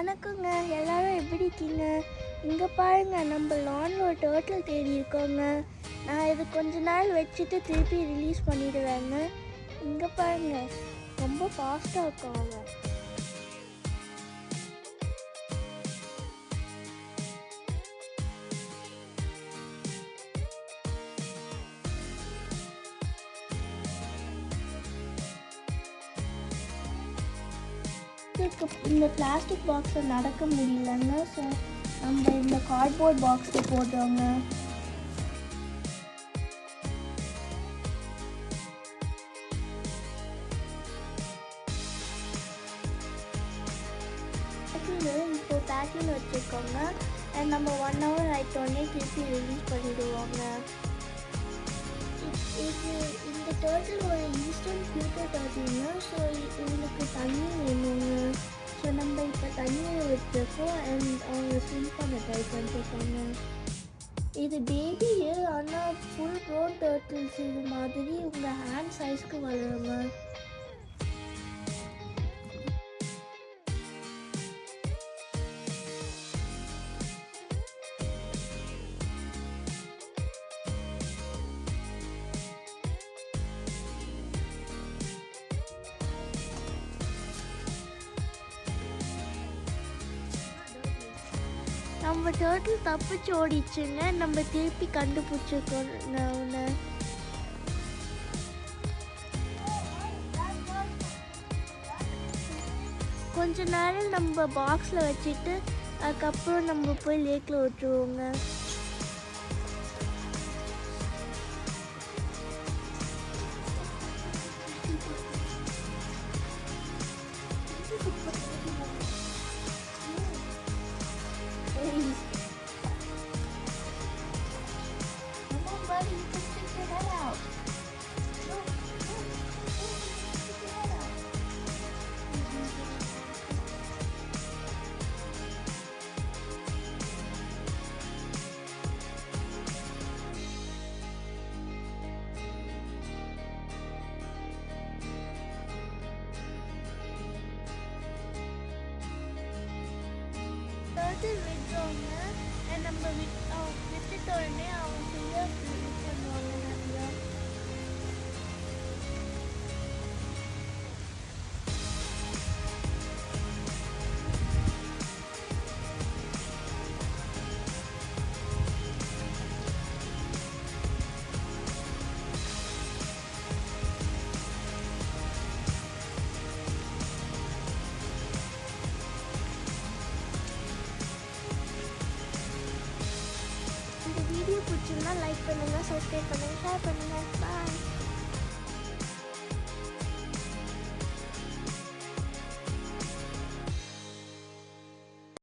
வணக்கங்க, எல்லாரும் எப்படி இருக்கீங்க? இங்கே பாருங்க, நம்ம லான்ல ஒரு டர்ட்டில் தேடி இருக்கோங்க. நான் இது கொஞ்ச நாள் வச்சுட்டு திருப்பி ரிலீஸ் பண்ணிடுவேங்க. இங்கே பாருங்க, ரொம்ப ஃபாஸ்ட்டாக இருக்கும் அவன். இந்த பிளாஸ்டிக் பாக்ஸில் நடக்க முடியலங்க. ஸோ நம்ம இந்த கார்ட்போர்ட் பாக்ஸில் போடுறோங்க. இப்போ பேக்கிங் வச்சுருக்கோங்க. அண்ட் நம்ம 1 hour ஆகிட்டோடனே திருப்பி ரிலீஸ் பண்ணிவிடுவோங்க. இந்த டர்ட்டில் ஒரு இன்ஸ்டன்ட் ஃபில்டர் டர்ட்டில்ங்க. ஸோ இவங்களுக்கு தண்ணி வேணுங்க. ஸோ நம்ம இப்போ தண்ணியை வச்சுருக்கோம் அண்ட் அவங்க ஸ்விம் பண்ண ட்ரை பண்ணிருக்கோங்க. இது பேபியே, ஆனால் ஃபுல் க்ரோன் டர்ட்டில்ஸ் இது மாதிரி உங்கள் ஹேண்ட் சைஸ்க்கு வளருங்க. நம்ம டர்ட்டில் தப்பிச்சு ஓடிச்சுங்க. நம்ம திருப்பி கண்டுபிடிச்சிருக்கோங்க அவனை. கொஞ்ச நேரம் நம்ம பாக்ஸில் வச்சுட்டு அதுக்கப்புறம் நம்ம போய் லேக்கில் விட்டுருவோங்க. விடுறோங்க. நம்ம விட்டுட்ட உடனே அவங்க ஃபிங்கர் பண்ணுவாங்க நிறையா. வீடியோ பிடிச்சிருந்தா லைக் பண்ணுங்கள், சப்ஸ்கிரைப் பண்ணுங்கள், ஷேர் பண்ணுங்கள்.